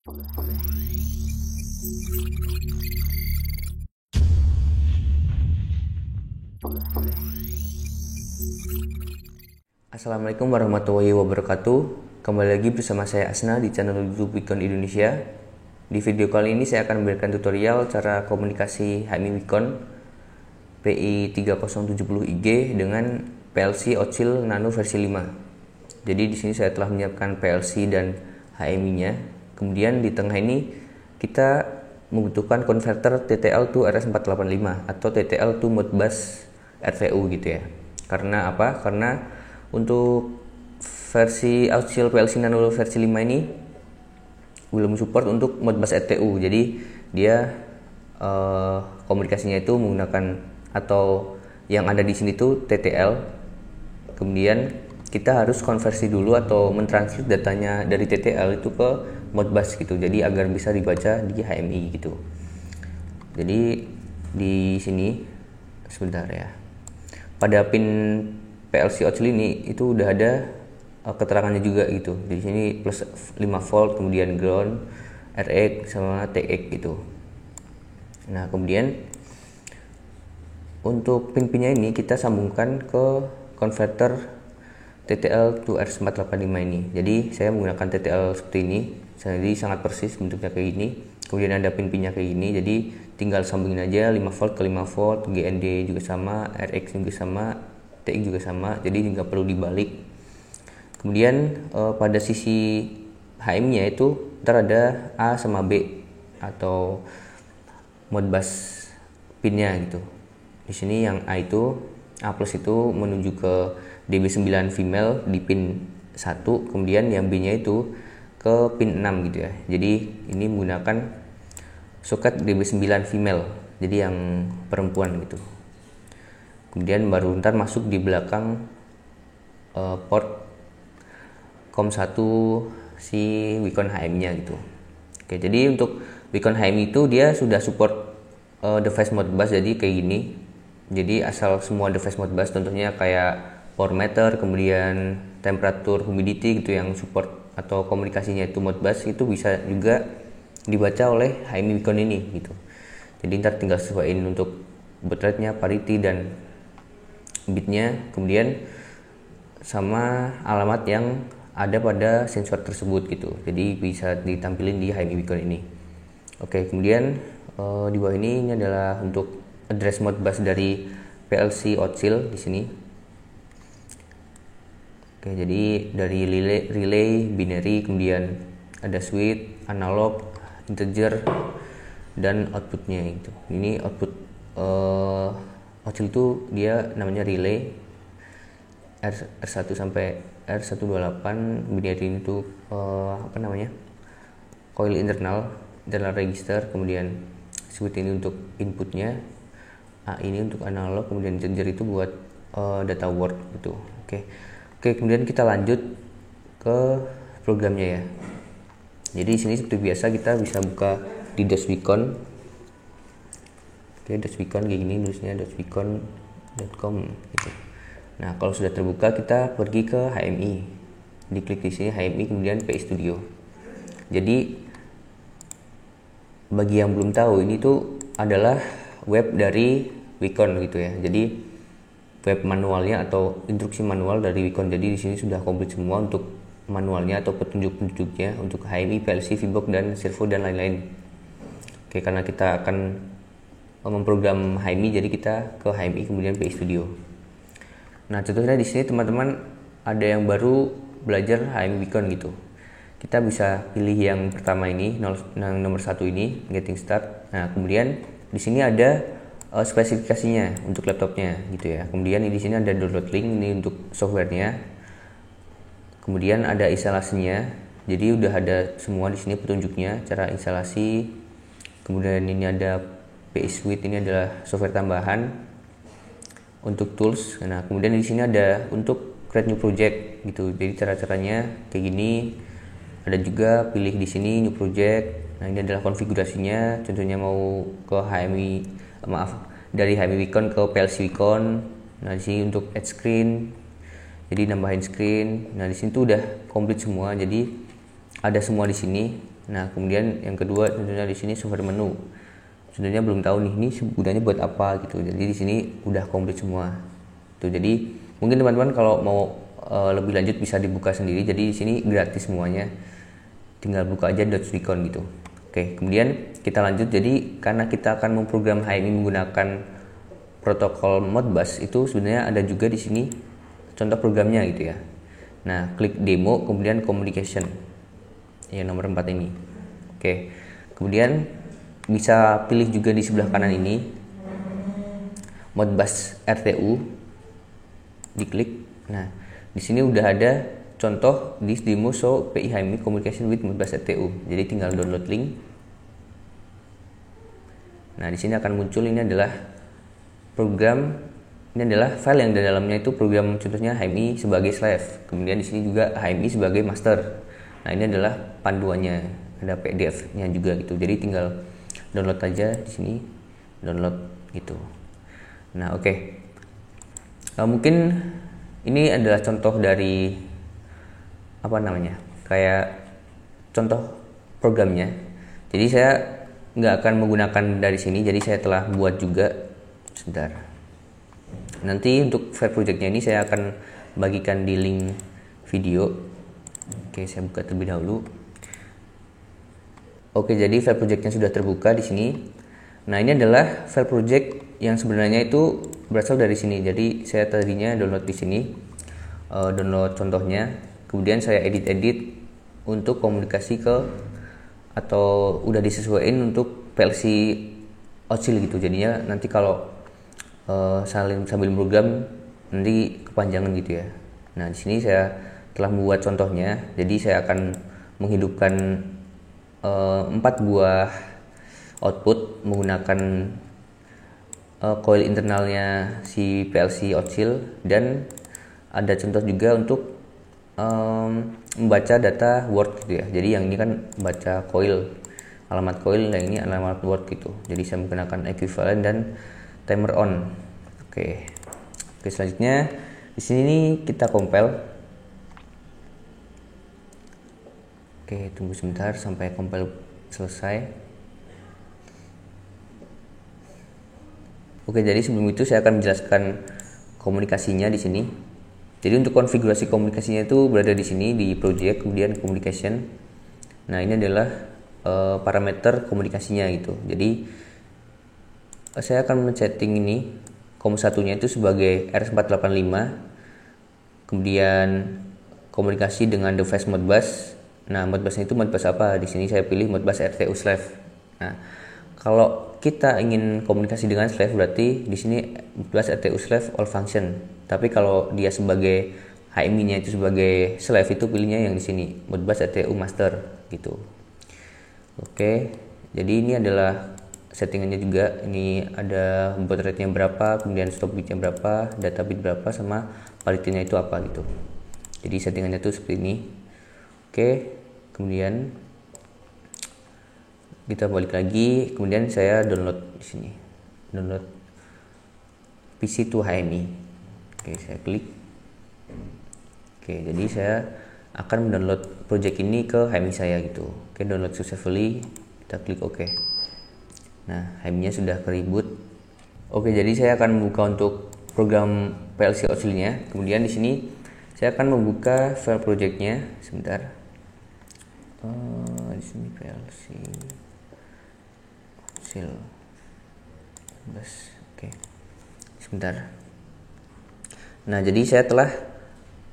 Assalamualaikum warahmatullahi wabarakatuh. Kembali lagi bersama saya Asna di channel YouTube Wikon Indonesia. Di video kali ini saya akan memberikan tutorial cara komunikasi HMI Wikon PI3070IG dengan PLC Ocil Nano versi 5. Jadi di sini saya telah menyiapkan PLC dan HMI-nya. Kemudian di tengah ini kita membutuhkan konverter TTL to RS485 atau TTL to Modbus RVU gitu ya. Karena apa? Karena untuk versi Ocil PLC Nano versi 5 ini belum support untuk Modbus RTU. Jadi dia komunikasinya itu menggunakan, atau yang ada di sini tuh TTL. Kemudian kita harus konversi dulu atau mentranslate datanya dari TTL itu ke Modbus gitu. Jadi agar bisa dibaca di HMI gitu. Jadi di sini sebentar ya. Pada pin PLC Ocil ini itu udah ada keterangannya juga gitu. Di sini plus 5 volt, kemudian ground, RX sama TX gitu. Nah, kemudian untuk pin-pinnya ini kita sambungkan ke konverter TTL to RS485 ini. Jadi saya menggunakan TTL seperti ini. Jadi sangat persis bentuknya kayak ini. Kemudian ada pin-pinnya kayak ini. Jadi tinggal sambungin aja 5 volt ke 5 volt, GND juga sama, RX juga sama, TX juga sama. Jadi nggak perlu dibalik. Kemudian pada sisi HM-nya itu ntar ada A sama B atau Modbus pinnya gitu. Di sini yang A plus itu menuju ke DB9 female di pin 1, kemudian yang B-nya itu ke pin 6 gitu ya. Jadi ini menggunakan soket DB9 female, jadi yang perempuan gitu. Kemudian baru ntar masuk di belakang port COM1 si Wikon HM-nya gitu. Oke, jadi untuk Wikon HM itu dia sudah support device Modbus, jadi kayak gini. Jadi asal semua device Modbus, contohnya kayak power meter, kemudian temperatur, humidity gitu yang support atau komunikasinya itu Modbus, itu bisa juga dibaca oleh HMI Wikon ini gitu. Jadi ntar tinggal sesuaiin untuk baud rate-nya, parity dan bitnya, kemudian sama alamat yang ada pada sensor tersebut gitu. Jadi bisa ditampilin di HMI Wikon ini. Oke, kemudian di bawah ini adalah untuk address Modbus dari PLC Ocil di sini. Oke, jadi dari relay, binary, kemudian ada switch, analog, integer, dan outputnya itu. Ini output Ocil itu dia namanya relay R1 sampai R128, binary itu coil internal register, kemudian switch ini untuk inputnya, A ini untuk analog, kemudian integer itu buat data word gitu. Oke, kemudian kita lanjut ke programnya ya. Jadi di sini seperti biasa kita bisa buka di DOS-Wikon. Oke, DOS-Wikon kayak gini nulisnya, doswikon.com gitu. Nah, kalau sudah terbuka kita pergi ke HMI. Diklik di sini HMI, kemudian PI Studio. Jadi bagi yang belum tahu, ini tuh adalah web dari Wikon gitu ya. Jadi web manualnya atau instruksi manual dari Wikon. Jadi di sini sudah komplit semua untuk manualnya atau petunjuk-petunjuknya untuk HMI, PLC, VBox dan servo dan lain-lain. Oke, karena kita akan memprogram HMI, jadi kita ke HMI kemudian PI Studio. Nah, contohnya di sini teman-teman ada yang baru belajar HMI Wikon gitu. Kita bisa pilih yang pertama ini, yang nomor 1 ini, getting start. Nah, kemudian di sini ada spesifikasinya untuk laptopnya gitu ya. Kemudian di sini ada download link, ini untuk softwarenya. Kemudian ada instalasinya. Jadi udah ada semua di sini petunjuknya, cara instalasi. Kemudian ini ada PI Suite, ini adalah software tambahan untuk tools. Nah, kemudian di sini ada untuk create new project gitu. Jadi cara-caranya kayak gini. Ada juga pilih di sini new project. Nah, ini adalah konfigurasinya. Contohnya mau ke dari HMI Wikon ke PLC Wikon. Nah, di sini untuk add screen. Jadi nambahin screen. Nah, di sini tuh udah komplit semua. Jadi ada semua di sini. Nah, kemudian yang kedua tentunya di sini sumber menu. Sebenarnya belum tahu nih ini gunanya buat apa gitu. Jadi di sini udah komplit semua. Tuh, jadi mungkin teman-teman kalau mau lebih lanjut bisa dibuka sendiri. Jadi di sini gratis semuanya. Tinggal buka aja .vicon gitu. Oke, kemudian kita lanjut. Jadi karena kita akan memprogram HMI menggunakan protokol Modbus, itu sebenarnya ada juga di sini contoh programnya gitu ya. Nah, klik demo, kemudian communication yang nomor 4 ini. Oke, kemudian bisa pilih juga di sebelah kanan ini Modbus RTU, diklik. Nah, di sini udah ada contoh this demo show PI HMI communication with Modbus RTU. Jadi tinggal download link. Nah, di sini akan muncul ini adalah program, ini adalah file yang di dalamnya itu program contohnya HMI sebagai slave. Kemudian di sini juga HMI sebagai master. Nah, ini adalah panduannya, ada PDF-nya juga gitu. Jadi tinggal download aja di sini, download gitu. Nah, oke. Mungkin ini adalah contoh dari kayak contoh programnya. Jadi saya nggak akan menggunakan dari sini, jadi saya telah buat juga. Sebentar. Nanti untuk file projectnya ini saya akan bagikan di link video. Oke, saya buka terlebih dahulu. Oke, jadi file projectnya sudah terbuka di sini. Nah, ini adalah file project yang sebenarnya itu berasal dari sini. Jadi saya tadinya download di sini, download contohnya. Kemudian saya edit untuk komunikasi ke, atau udah disesuaikan untuk PLC Ocil gitu. Jadinya nanti kalau sambil program nanti kepanjangan gitu ya. Nah, di sini saya telah membuat contohnya. Jadi saya akan menghidupkan 4 buah output menggunakan coil internalnya si PLC Ocil, dan ada contoh juga untuk membaca data word gitu ya. Jadi yang ini kan baca coil, alamat coil, yang ini alamat word gitu. Jadi saya menggunakan equivalent dan timer on. Oke, selanjutnya di sini kita compile. Oke, tunggu sebentar sampai compile selesai. Oke, jadi sebelum itu saya akan menjelaskan komunikasinya di sini. Jadi untuk konfigurasi komunikasinya itu berada di sini di project, kemudian communication. Nah, ini adalah parameter komunikasinya gitu. Jadi saya akan men-setting ini COM1-nya itu sebagai RS485. Kemudian komunikasi dengan device Modbus. Nah, Modbusnya itu Modbus apa? Di sini saya pilih Modbus RTU slave. Nah, kalau kita ingin komunikasi dengan slave berarti di sini Modbus RTU slave all function. Tapi kalau dia sebagai HMI-nya itu sebagai slave, itu pilihnya yang di sini Modbus RTU master gitu. Oke, jadi ini adalah settingannya juga. Ini ada baud rate-nya berapa, kemudian stop bit-nya berapa, data bit berapa, sama parity-nya itu apa gitu. Jadi settingannya itu seperti ini. Oke, kemudian kita balik lagi, kemudian saya download di sini, download PC to HMI. Oke, saya klik. Oke, jadi saya akan mendownload project ini ke HMI saya gitu. Oke, download successfully, kita klik OK. Nah, HMI-nya sudah ke-reboot. Oke, jadi saya akan membuka untuk program PLC Ocil-nya. Kemudian di sini saya akan membuka file project-nya. Sebentar. Di sini PLC Ocil. Oke. Sebentar. Nah, jadi saya telah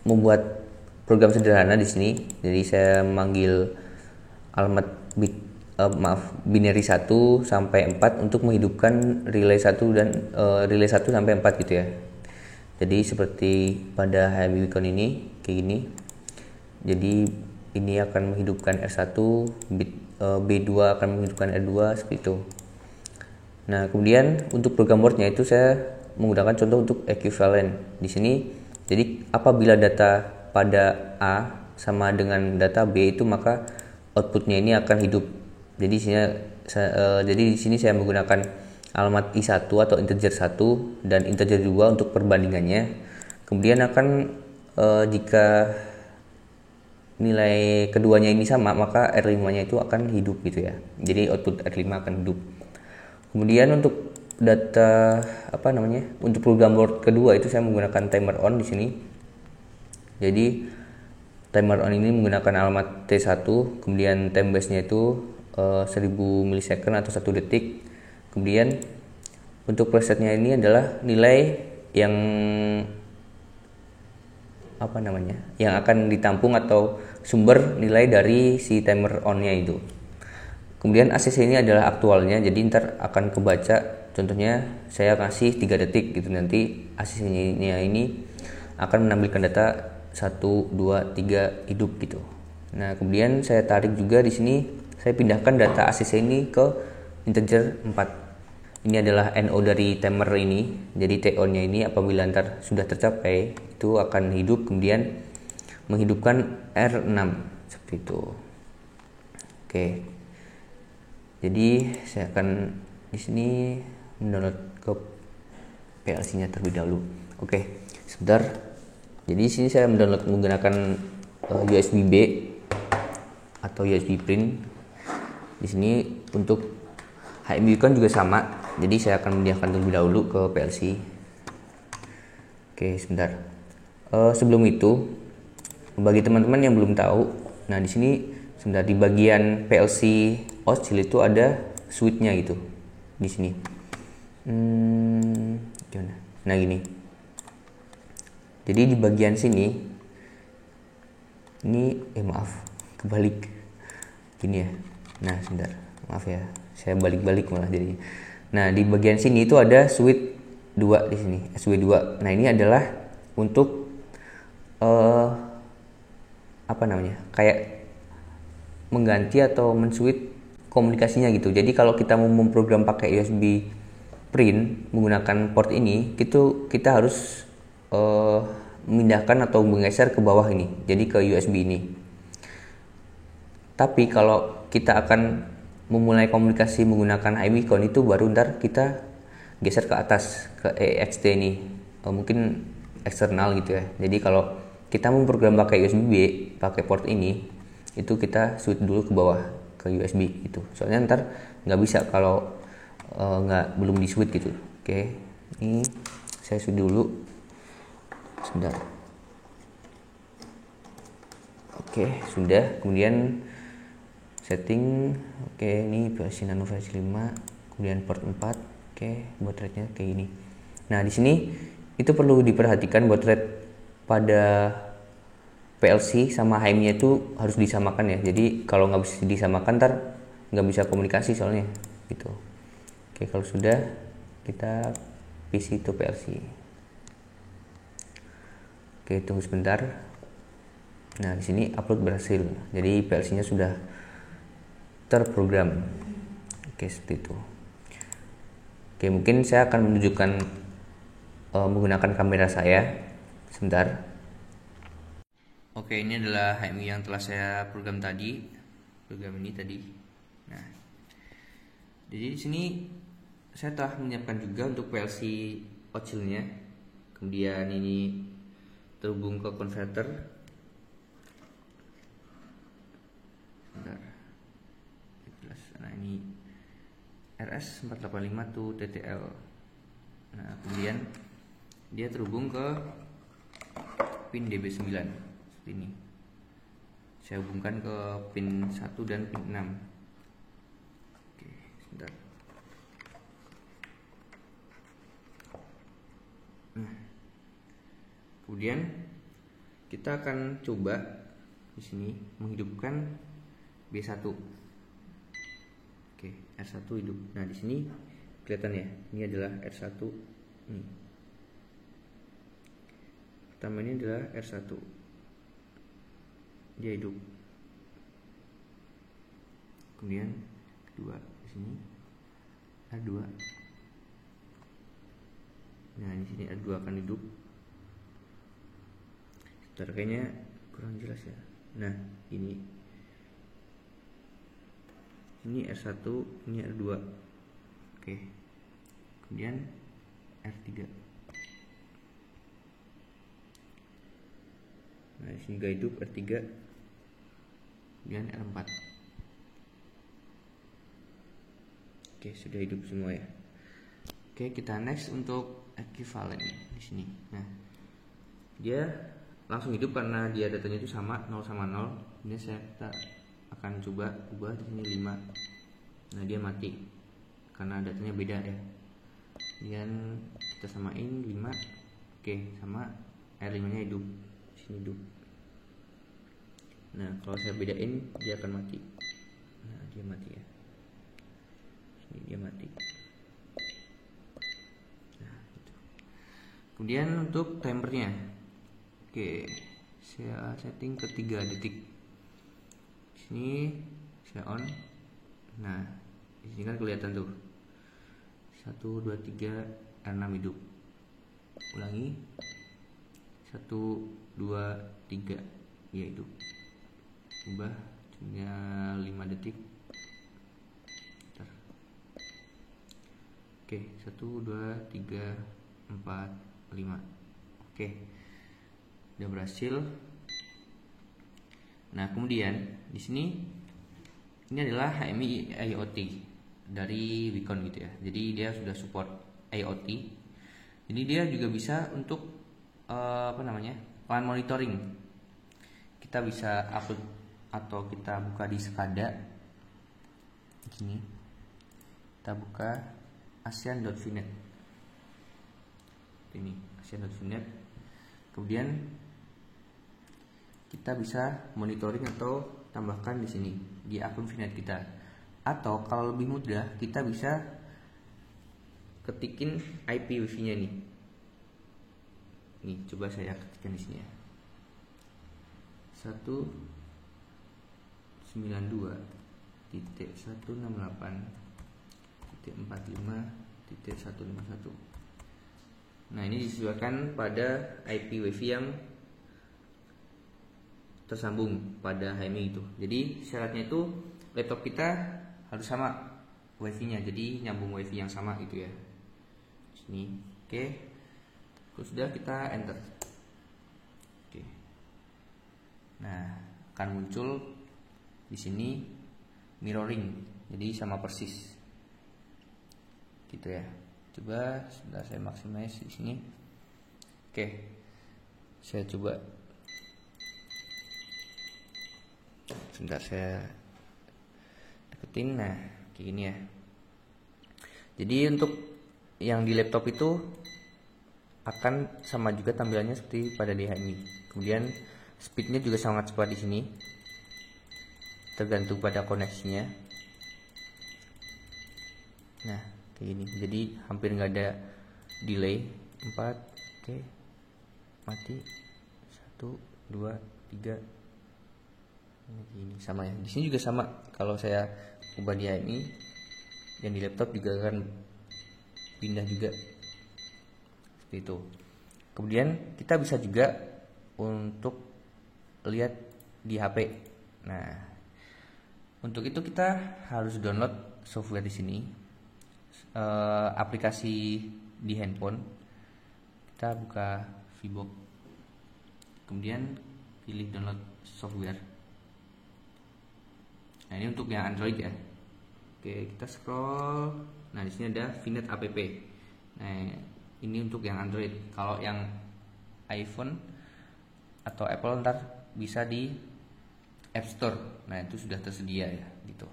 membuat program sederhana di sini. Jadi saya memanggil alamat bit binary 1 sampai 4 untuk menghidupkan relay 1 dan relay 1 sampai 4 gitu ya. Jadi seperti pada HMI Beacon ini kayak gini. Jadi ini akan menghidupkan R1, bit B2 akan menghidupkan R2 seperti itu. Nah, kemudian untuk program wordnya itu saya menggunakan contoh untuk equivalent di sini. Jadi apabila data pada A sama dengan data B itu, maka outputnya ini akan hidup. Jadi di sini saya menggunakan alamat I1 atau integer 1 dan integer 2 untuk perbandingannya. Kemudian akan jika nilai keduanya ini sama, maka R5-nya itu akan hidup gitu ya. Jadi output R5 akan hidup. Kemudian untuk data untuk program board kedua itu saya menggunakan timer on di sini. Jadi timer on ini menggunakan alamat T1, kemudian time base-nya itu 1000 milisecond atau 1 detik. Kemudian untuk presetnya ini adalah nilai yang yang akan ditampung atau sumber nilai dari si timer on-nya itu. Kemudian ACC ini adalah aktualnya, jadi ntar akan kebaca. Contohnya saya kasih 3 detik gitu, nanti ACC-nya ini akan menampilkan data 1, 2, 3 hidup gitu. Nah, kemudian saya tarik juga di sini, saya pindahkan data ACC ini ke integer 4. Ini adalah NO dari timer ini, jadi TO-nya ini apabila ntar sudah tercapai itu akan hidup, kemudian menghidupkan R6 seperti itu. Oke. Jadi saya akan di sini mendownload ke PLC-nya terlebih dahulu. Oke, sebentar. Jadi di sini saya mendownload menggunakan USB-B atau USB print. Di sini untuk HMI kan juga sama. Jadi saya akan memindahkan terlebih dahulu ke PLC. Oke, sebentar. Sebelum itu, bagi teman-teman yang belum tahu, nah di sini sebentar di bagian PLC oscill itu ada switch-nya gitu di sini. Nah gini. Jadi di bagian sini ini maaf, kebalik gini ya. Nah sebentar, maaf ya, saya balik-balik malah jadi. Nah di bagian sini itu ada switch 2 di sini, SW2. Nah ini adalah untuk kayak mengganti atau men-switch komunikasinya gitu. Jadi kalau kita mau memprogram pakai USB print menggunakan port ini, itu kita harus memindahkan atau menggeser ke bawah ini, jadi ke USB ini. Tapi kalau kita akan memulai komunikasi menggunakan iBeacon, itu baru ntar kita geser ke atas ke EXT ini, mungkin eksternal gitu ya. Jadi kalau kita memprogram pakai USB pakai port ini, itu kita switch dulu ke bawah ke USB gitu. Soalnya ntar nggak bisa kalau belum di switch gitu. Oke, ini saya switch dulu. Sebentar. Oke, sudah. Kemudian setting. Oke, ini versi nano versi 5. Kemudian port 4. Oke, baud rate-nya kayak gini. Nah, di sini itu perlu diperhatikan baud rate pada PLC sama HMI itu harus disamakan ya. Jadi kalau nggak bisa disamakan ntar nggak bisa komunikasi soalnya gitu. Oke, kalau sudah kita PC to PLC. Oke, tunggu sebentar. Nah, di sini upload berhasil. Jadi PLC-nya sudah terprogram. Oke, seperti itu. Oke, mungkin saya akan menunjukkan menggunakan kamera saya. Sebentar. Oke, ini adalah HMI yang telah saya program tadi. Program ini tadi. Nah, jadi di sini saya telah menyiapkan juga untuk PLC oscill-nya. Kemudian ini terhubung ke konverter. Nah, ini RS485 to TTL. Nah, kemudian dia terhubung ke pin DB9 seperti ini. Saya hubungkan ke pin 1 dan pin 6. Oke, sebentar. Kemudian kita akan coba di sini menghidupkan B1. Oke, R1 hidup. Nah, di sini kelihatan ya, ini adalah R1. Pertama ini adalah R1. Dia hidup. Kemudian kedua di sini R2. Nah, di sini R2 akan hidup. Sebentar, kayaknya kurang jelas ya. Nah, ini R1, ini R2. Oke. Kemudian R3. Nah, di sini gak hidup R3. kemudian R4. Oke, sudah hidup semua ya. Oke, kita next untuk equivalent di sini. Nah, dia langsung hidup karena dia datanya itu sama 0 sama 0. Ini kita akan coba ubah di sini 5. Nah, dia mati karena datanya beda ya. Kemudian kita samain 5. Oke, sama R5 nya hidup. Di sini hidup. Nah, kalau saya bedain dia akan mati. Nah, dia mati ya. Sini dia mati. Nah, gitu. Kemudian untuk timernya, oke, saya setting ke 3 detik. Di sini saya on. Nah, di sini kan kelihatan tuh 1, 2, 3 R6 hidup. Ulangi 1, 2, 3 dia hidup. Ubah cuma 5 detik. Bentar. Oke, 1, 2, 3, 4, 5. Oke, udah berhasil. Nah, kemudian di sini ini adalah HMI IoT dari Wacom gitu ya. Jadi dia sudah support IoT. Jadi dia juga bisa untuk LAN monitoring. Kita bisa upload atau kita buka di SCADA. Gini. Kita buka ASEAN.VNet. Ini ASEAN.VNet. Kemudian kita bisa monitoring atau tambahkan di sini di akun VNet kita. Atau kalau lebih mudah, kita bisa ketikin IP wifi-nya nih. Nih, coba saya ketikkan di sini ya. 192.168.45.151. Nah, ini disesuaikan pada IP wifi yang tersambung pada HMI itu. Jadi syaratnya itu laptop kita harus sama wifi-nya, jadi nyambung wifi yang sama gitu ya. Sini, oke. Terus sudah kita enter. Oke. Nah, akan muncul di sini mirroring, jadi sama persis. Gitu ya. Coba sudah saya maximize di sini. Oke. Saya coba. Sebentar saya deketin. Nah, kayak gini ya. Jadi untuk yang di laptop itu akan sama juga tampilannya seperti pada di HMI. Kemudian speednya juga sangat cepat di sini, tergantung pada koneksinya. Nah, kayak gini. Jadi hampir nggak ada delay. 4, oke, mati. 1, 2, 3. Ini sama ya. Di sini juga sama. Kalau saya ubah di HMI, yang di laptop juga akan pindah juga seperti itu. Kemudian kita bisa juga untuk lihat di HP. Nah, untuk itu kita harus download software di sini, aplikasi di handphone. Kita buka VBox, kemudian pilih download software. Nah, ini untuk yang Android ya. Oke, kita scroll. Nah, di sini ada VNet app. Nah, ini untuk yang Android. Kalau yang iPhone atau Apple ntar bisa di App Store. Nah, itu sudah tersedia ya, gitu.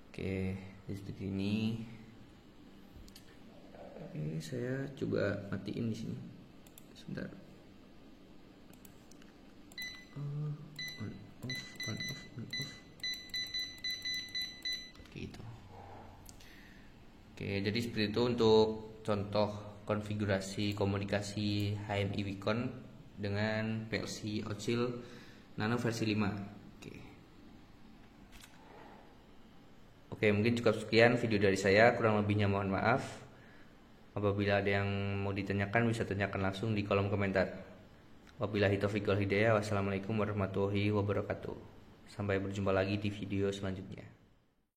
Oke, di sini. Oke, saya coba matiin di sini. Sebentar. On off. Gitu. Oke, jadi seperti itu untuk contoh konfigurasi komunikasi HMI Wacom dengan PLC Ocil Nano versi 5. Oke, mungkin cukup sekian video dari saya, kurang lebihnya mohon maaf. Apabila ada yang mau ditanyakan bisa tanyakan langsung di kolom komentar. Wabillahi taufiq wal hidayah. Wassalamualaikum warahmatullahi wabarakatuh. Sampai berjumpa lagi di video selanjutnya.